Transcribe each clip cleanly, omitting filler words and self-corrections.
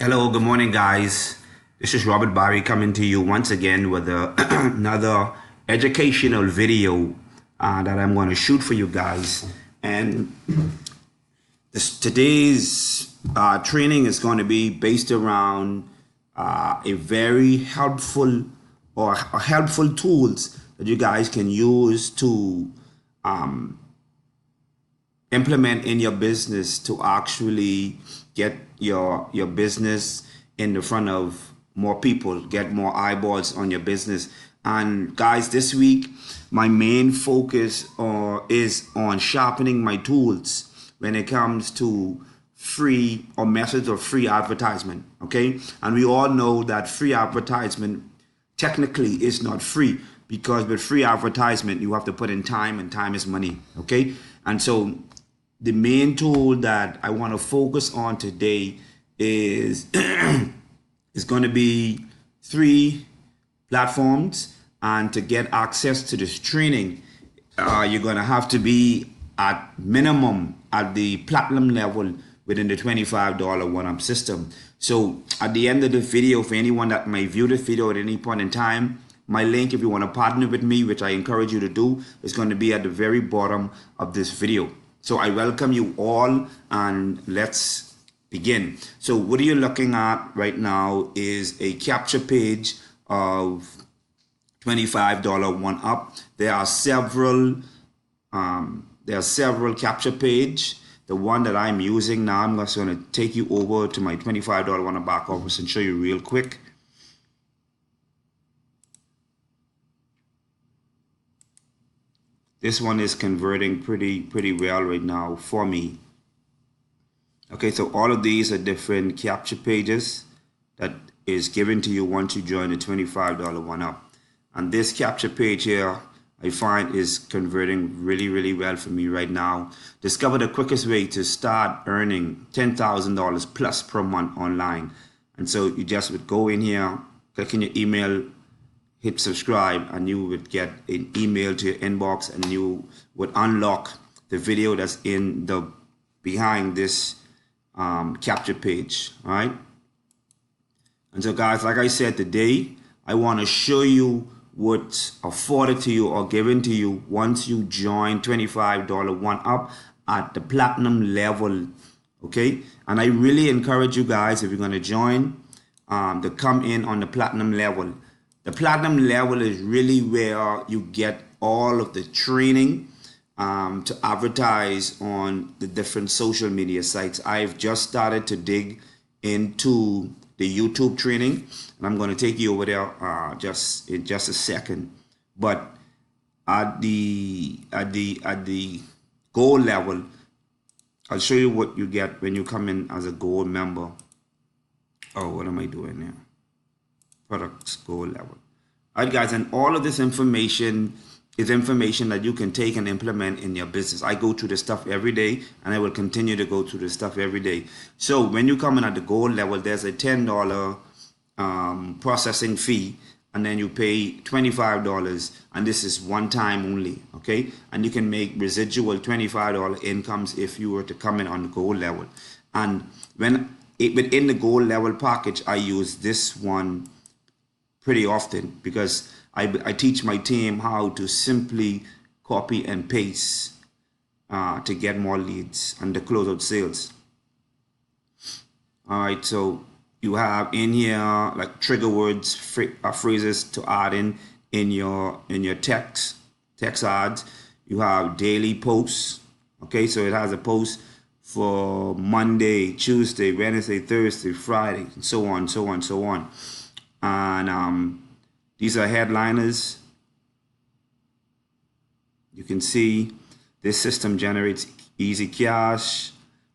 Hello, good morning, guys. This is Robert Barry coming to you once again with another educational video that I'm going to shoot for you guys. And today's training is going to be based around a very helpful helpful tools that you guys can use to implement in your business to actually get your business in the front of more people, get more eyeballs on your business. And guys, this week my main focus is on sharpening my tools when it comes to free or methods of free advertisement. Okay, and we all know that free advertisement technically is not free, because with free advertisement you have to put in time, and time is money. Okay, and so the main tool that I want to focus on today is is going to be 3 platforms. And to get access to this training, you're going to have to be at minimum at the platinum level within the $25 1up system. So at the end of the video, for anyone that may view this video at any point in time, my link, if you want to partner with me, which I encourage you to do, is going to be at the very bottom of this video. So I welcome you all, and let's begin. So what you're looking at right now is a capture page of $25 1up. There are several capture page. The one that I'm using now, I'm just going to take you over to my $25 1up back office and show you real quick. This one is converting pretty well right now for me. Okay, so all of these are different capture pages that is given to you once you join the $25 1up. And this capture page here, I find, is converting really well for me right now. Discover the quickest way to start earning $10,000 plus per month online. And so you just would go in here, click in your email, hit subscribe, and you would get an email to your inbox, and you would unlock the video that's in the behind this capture page. All right. And so guys, like I said, today I want to show you what's afforded to you or given to you once you join $25 1up at the platinum level. Okay, and I really encourage you guys, if you're going to join, to come in on the platinum level. The platinum level is really where you get all of the training to advertise on the different social media sites. I've just started to dig into the YouTube training, and I'm going to take you over there just in just a second. But at the gold level, I'll show you what you get when you come in as a gold member. Oh, what am I doing here? Products gold level. All right, guys, and all of this information is information that you can take and implement in your business. I go through this stuff every day, and I will continue to go through this stuff every day. So when you come in at the gold level, there's a $10 processing fee, and then you pay $25, and this is one time only. Okay, and you can make residual $25 incomes if you were to come in on the gold level. And within the gold level package, I use this one pretty often, because I teach my team how to simply copy and paste to get more leads and to close out sales. All right, so you have in here like trigger words, phrases to add in your text ads. You have daily posts. Okay, so it has a post for Monday, Tuesday, Wednesday, Thursday, Friday, and so on. And these are headliners. You can see this system generates easy cash.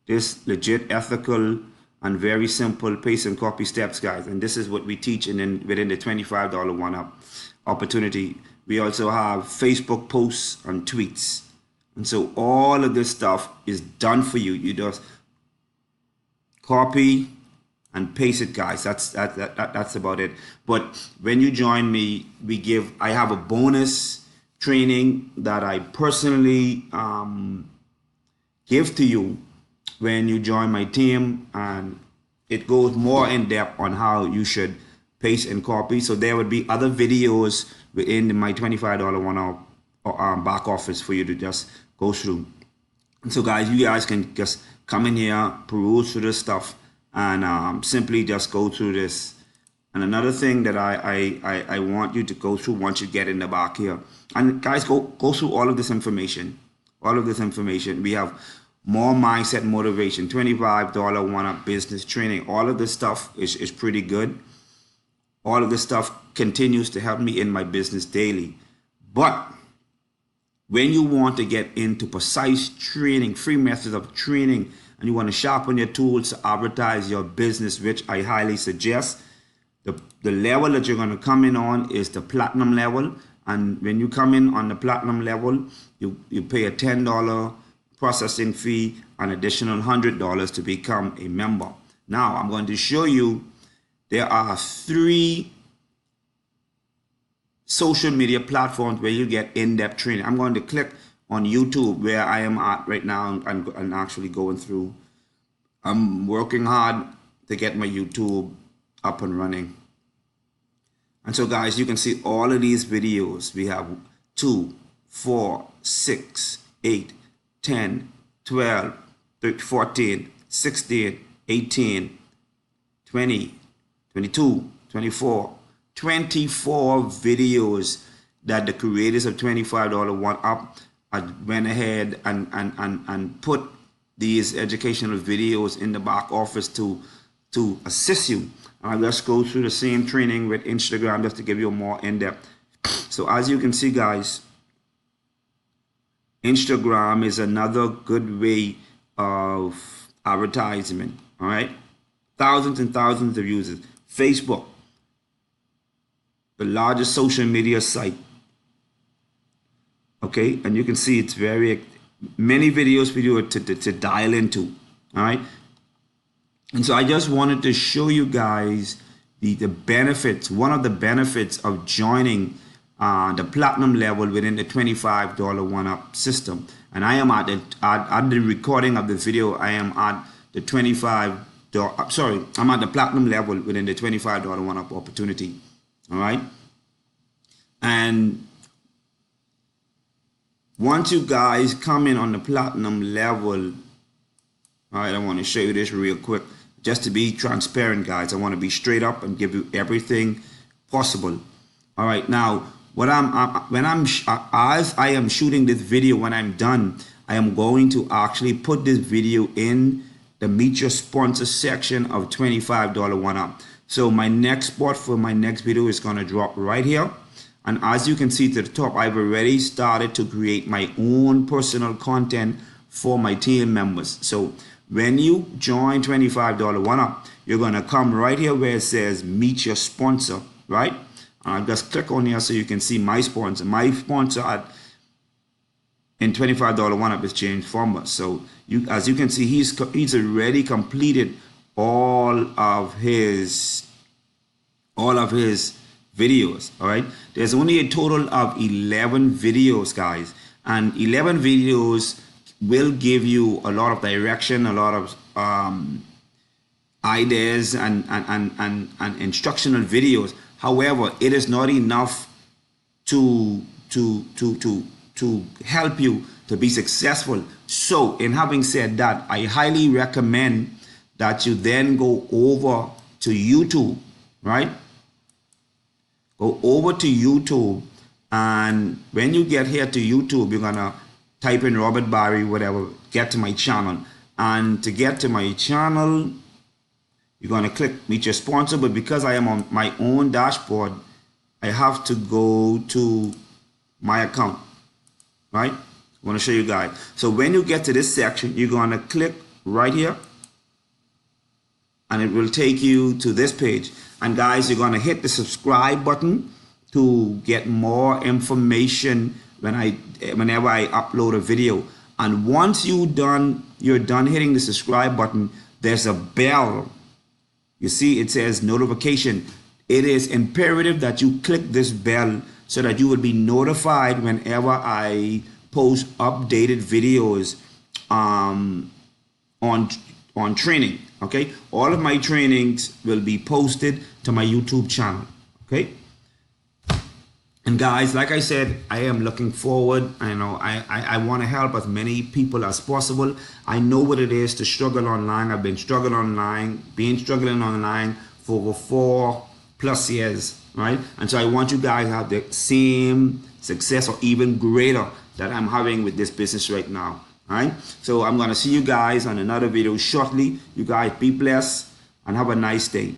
This legit, ethical, and very simple paste and copy steps, guys. And this is what we teach within the $25 1up opportunity. We also have Facebook posts and tweets. And so all of this stuff is done for you. You just copy and paste it, guys. That's about it. But when you join me, I have a bonus training that I personally give to you when you join my team, and it goes more in depth on how you should paste and copy. So there would be other videos within my $25 1up back office for you to just go through. And so guys, you guys can just come in here, peruse through this stuff, and simply just go through this. And another thing that I want you to go through once you get in the back here, and guys, go through all of this information. We have more mindset motivation, $25 1up business training. All of this stuff is pretty good. All of this stuff continues to help me in my business daily. But when you want to get into precise training, free methods of training, and you want to sharpen your tools to advertise your business, which I highly suggest, the level that you're going to come in on is the platinum level. And when you come in on the platinum level, you pay a $10 processing fee, an additional $100 to become a member. Now I'm going to show you there are 3 social media platforms where you get in-depth training. I'm going to click on YouTube, where I am at right now, and actually going through. I'm working hard to get my YouTube up and running. And so guys, you can see all of these videos. We have 2, 4, 6, 8, 10, 12, 13, 14, 16, 18, 20, 22, 24, 24 videos that the creators of $25 1up went ahead and put these educational videos in the back office to assist you. I'll just go through the same training with Instagram just to give you a more in-depth. So as you can see, guys, Instagram is another good way of advertisement. All right, thousands and thousands of users. Facebook, the largest social media site. Okay, and you can see it's very many videos for you to dial into. All right, and so I just wanted to show you guys the benefits. One of the benefits of joining the platinum level within the $25 1up system. And I am at the recording of the video, I am at the I'm at the platinum level within the $25 1up opportunity. All right, and once you guys come in on the platinum level, all right, I want to show you this real quick, just to be transparent, guys. I want to be straight up and give you everything possible. All right, now as I am shooting this video, when I'm done, I am going to actually put this video in the Meet Your Sponsor section of $25 1up. So my next spot for my next video is going to drop right here. And as you can see to the top, I've already started to create my own personal content for my team members. So when you join $25 1up, you're going to come right here where it says Meet Your Sponsor, right? I'll just click on here so you can see my sponsor. My sponsor in $25 1up is James Farmer. So as you can see, he's already completed all of his videos. All right, there's only a total of 11 videos, guys, and 11 videos will give you a lot of direction, a lot of ideas and instructional videos. However, it is not enough to help you to be successful. So in having said that, I highly recommend that you then go over to YouTube, right? Go over to YouTube, and when you get here to YouTube, you're gonna type in Robert Barry, whatever, get to my channel. And to get to my channel, you're gonna click Meet Your Sponsor, but because I am on my own dashboard, I have to go to my account, right? I wanna show you guys. So when you get to this section, you're gonna click right here, and it will take you to this page. And guys, you're gonna hit the subscribe button to get more information whenever I upload a video. And once you're done hitting the subscribe button, there's a bell. You see, it says notification. It is imperative that you click this bell so that you will be notified whenever I post updated videos on on training. Okay, all of my trainings will be posted to my YouTube channel. Okay, and guys, like I said, I am looking forward. I know I want to help as many people as possible. I know what it is to struggle online. I've been struggling online for over 4+ years, right? And so I want you guys to have the same success or even greater that I'm having with this business right now. All right, so I'm gonna see you guys on another video shortly. You guys be blessed and have a nice day.